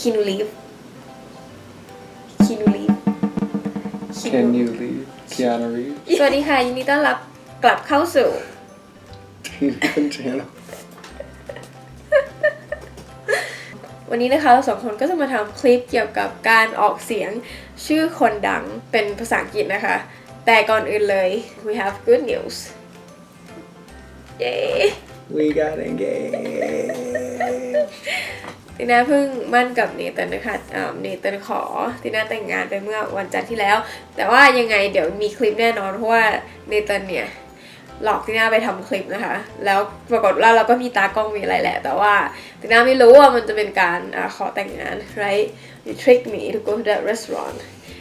Can you leave Can you leave Can you leave Keanu Reeves สวัสดีค่ะยินดีต้อนรับกลับเข้าสู่ TiNathan channel วันนี้นะคะเราสองคนก็จะมาทำคลิปเกี่ยวกับการออกเสียงชื่อคนดังเป็นภาษาอังกฤษนะคะแต่ก่อนอื่นเลย we have good news Yay We got engaged ติน่าเพิ่งมั่นกับเนเธอร์นะคะเนเธอร์ขอติน่าแต่งงานไปเมื่อวันจันทร์ที่แล้วแต่ว่ายังไงเดี๋ยวมีคลิปแน่นอนเพราะว่าเนเธอร์เนี่ยหลอกติน่าไปทำคลิปนะคะแล้วปรากฏว่าเราก็มีตากล้องมีอะไรแหละแต่ว่าติน่าไม่รู้ว่ามันจะเป็นการขอแต่งงาน right you tricked me to go to that restaurant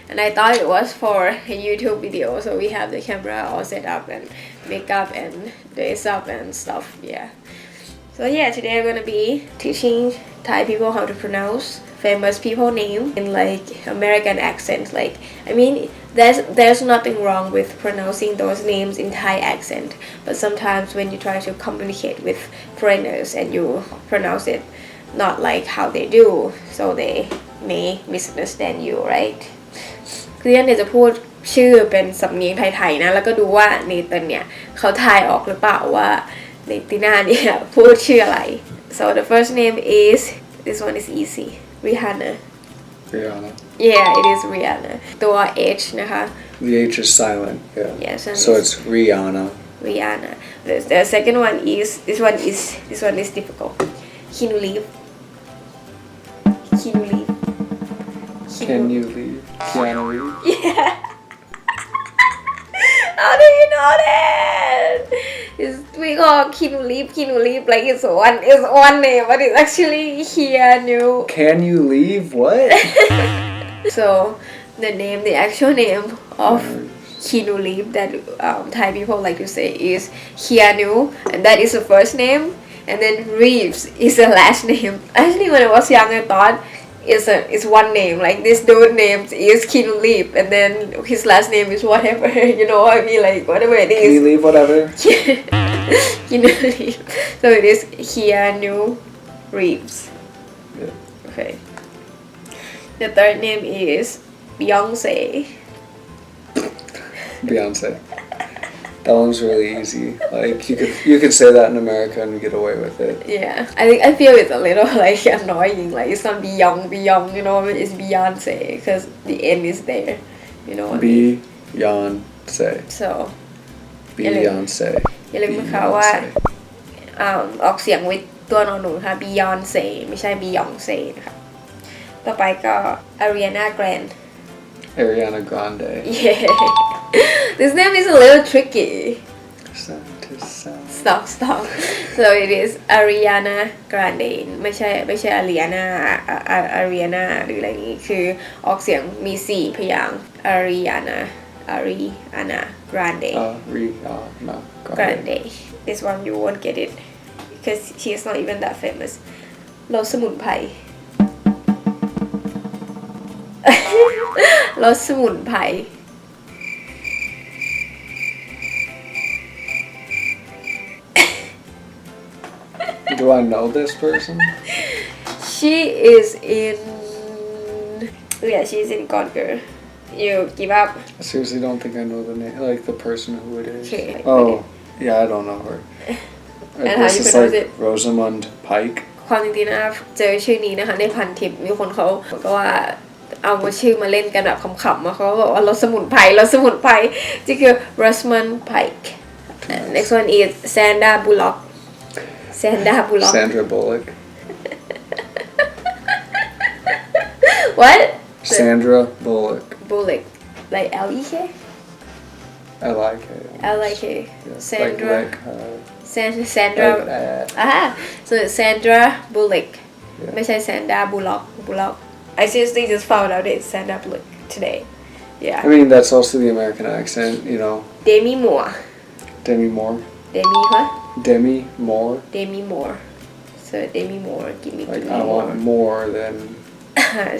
and I thought it was for a YouTube video so we have the camera all set up and makeup and dress up and stuff yeah so yeah today I'm gonna be teaching Thai people how to pronounce famous people name in like American accent like I mean there's nothing wrong with pronouncing those names in Thai accent but sometimes when you try to communicate with foreigners and you pronounce it not like how they do so they may misunderstand you right คือเนี่ยจะพูดชื่อเป็นสำเนียงไทยๆนะแล้วก็ดูว่าเนเธอร์เนี่ยเขาทายออกหรือเปล่าว่าเนติน่าเนี่ยพูดชื่ออะไร so the first name is this one is easy Rihanna yeah it is Rihanna ตัว H นะคะ The H is silent yes so it's Rihanna the second one is this one is difficult Can you leave Can you leave Keanu Reeves yeah how do you know that we call Can you leave like it's one name but it's actually Keanu Can you leave what so the actual name of Keanu Reeves that Thai people like to say is Keanu and that is the first name and then Reeves is the last name actually when I was young I thought it's one name like this dude name is Keanu Reeves and then his last name is whatever you know what I mean like whatever it is Can you leave whatever Keanu Reeves so it is Keanu Reeves okay the third name is Beyonce that one's really easy like you could say that in America and get away with it yeah I feel it's a little like annoying like it's not Beyonce you know it's Beyonce because the N is there you know Beyonce so อย่าลืมนะคะว่าออกเสียงวิตัวนอนหนูค่ะ Beyonce ไม่ใช่ Beyonce นะคะต่อไปก็ Ariana Grande yeah this name is a little tricky stop so it is Ariana Grande ไม่ใช่ Ariana หรืออะไรนี้คือออกเสียงมี4พยางค์ Ariana Grande this one you won't get it because she is not even that famous รสสมุนไพรรสสมุนไพร Do I know this person? She is in she's in Gone Girl you give up I seriously don't think I know the name like the person who it is okay yeah I don't know her and how you pronounce it Rosamund Pike ความจริงๆนะเจอชื่อนี้นะคะในพันทิปมีคนเขาบอกว่าเอามาชื่อมาเล่นกันแบบขำๆมาเขาบอกว่ารสสมุนไพรที่คือ Rosamund Pike next one is Sandra Bullock Sandra Bullock what Sandra Bullock like L-E-K L-I-K Sandra Sandra so it's Sandra Bullock ไม่ใช่ Sandra Bullock I seriously just found out it's Sandra Bullock today yeah I mean that's also the American accent you know Demi Moore so Demi Moore give me like I want more than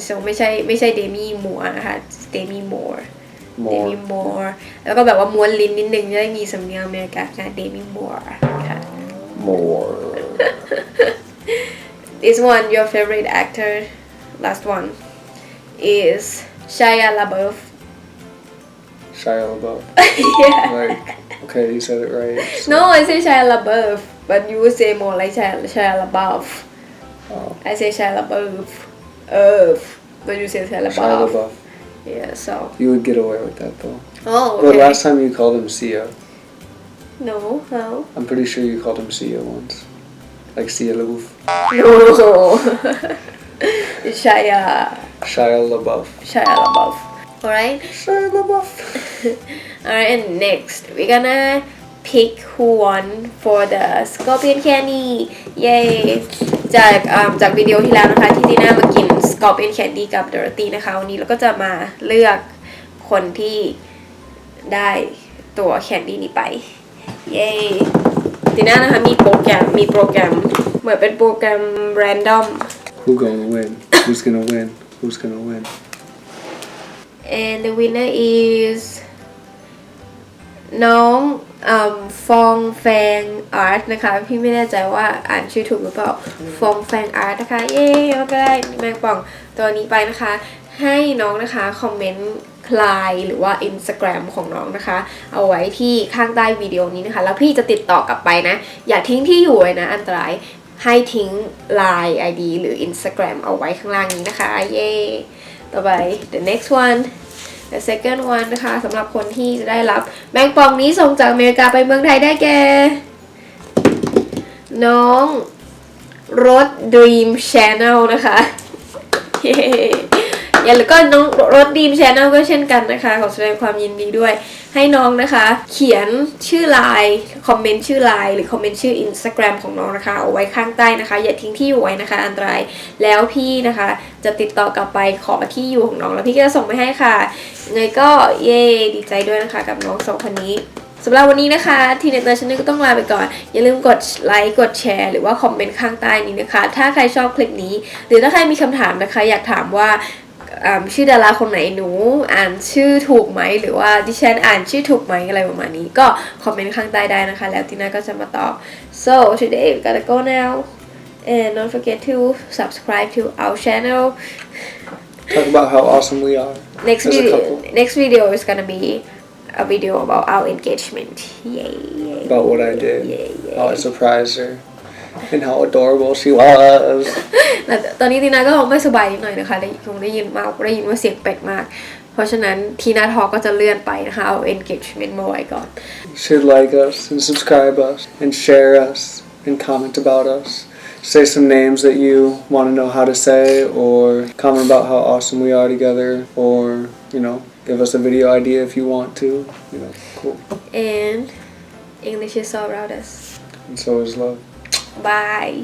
so ไม่ใช่ Demi Moore นะคะ Demi Moore แล้วก็แบบว่าม้วนลิ้นนิดนึงจะได้มีสำเนียงอเมริกันค่ะ Demi Moore ค่ะ more Is one your favorite actor last one is Shia LaBeouf. Shia LaBeouf. Yeah. Like, okay, you said it right. So, No, I say Shia LaBeouf, but you would say more like Shia LaBeouf. oh, I say Shia LaBeouf. But you say Shia Shia LaBeouf. LaBeouf. Yeah, so. You would get away with that though. Oh, But okay. last time you called him Sia. No, no. I'm pretty sure you called him Sia once. Like Sia LaBeouf. No. Shia LaBeouf. LaBeouf. Alright? Shia LaBeouf. Alright, and next we're gonna pick who won for the Scorpion Candy. Yay! จากวิดีโอที่แล้วนะคะที่ตีน่ามากิน Scorpion Candy กับ Dorothy นะคะวันนี้เราก็จะมาเลือกคนที่ได้ตัวแคนดี้นี้ไป เย้ตีน่านะคะมีโปรแกรมเหมือนเป็นโปรแกรม random Who gonna win? Who's gonna win? Who's gonna win? and the winner is น้องฟองแฟงอาร์ตนะคะพี่ไม่แน่ใจว่าอ่านชื่อถูกหรือเปล่าฟองแฟงอาร์ตนะคะเย้แล้วก็ได้แมงป่องตัวนี้ไปนะคะให้น้องนะคะคอมเมนต์คลายหรือว่า Instagram ของน้องนะคะเอาไว้ที่ข้างใต้วิดีโอนี้นะคะแล้วพี่จะติดต่อกลับไปนะอย่าทิ้งที่อยู่ไว้นะอันตรายให้ทิ้ง Line ID หรือ Instagram เอาไว้ข้างล่างนี้นะคะเย้ต่อไป the next one the second one นะคะสำหรับคนที่จะได้รับแมงป่องนี้ส่งจากอเมริกาไปเมืองไทยได้แก่น้องรถ Dream Channel นะคะเย้แล้วก็น้องรถ Dream Channel ก็เช่นกันนะคะขอแสดงความยินดีด้วยให้น้องนะคะเขียนชื่อไลน์คอมเมนต์ชื่อไลน์หรือคอมเมนต์ชื่อ Instagram ของน้องนะคะเอาไว้ข้างใต้นะคะอย่าทิ้งที่อยู่ไว้นะคะอันตรายแล้วพี่นะคะจะติดต่อกลับไปขอที่อยู่ของน้องแล้วพี่ก็จะส่งไปให้ค่ะยังไงก็เย้ดีใจด้วยนะคะกับน้องสองคนนี้สำหรับวันนี้นะคะTiNathan Channelก็ต้องลาไปก่อนอย่าลืมกดไลค์กดแชร์หรือว่าคอมเมนต์ข้างใต้นี้นะคะถ้าใครชอบคลิปนี้หรือถ้าใครมีคำถามนะคะอยากถามว่าชื่อดาราคนไหนหนูอ่านชื่อถูกไหมหรือว่าดิฉันอ่านชื่อถูกไหมอะไรประมาณนี้ก็คอมเมนต์ข้างใต้ได้นะคะแล้วตีน่าก็จะมาตอบ so today we gotta go now and don't forget to subscribe to our channel Talk about how awesome we are. next video is gonna be a video about our engagement yay About what I did. yay How I surprised her. And how adorable she was. ตอนนี้ตีน่าก็ไม่สบายนิดหน่อยนะคะคงได้ยินว่าเสียงเป็ดมากเพราะฉะนั้นทีน่าทอก็จะเลื่อนไปนะคะเอา engagement มาไว้ก่อน Should like us and subscribe us and share us and comment about us. Say some names that you want to know how to say or comment about how awesome we are together or, give us a video idea if you want to. Cool. and English is all around us And so is love. bye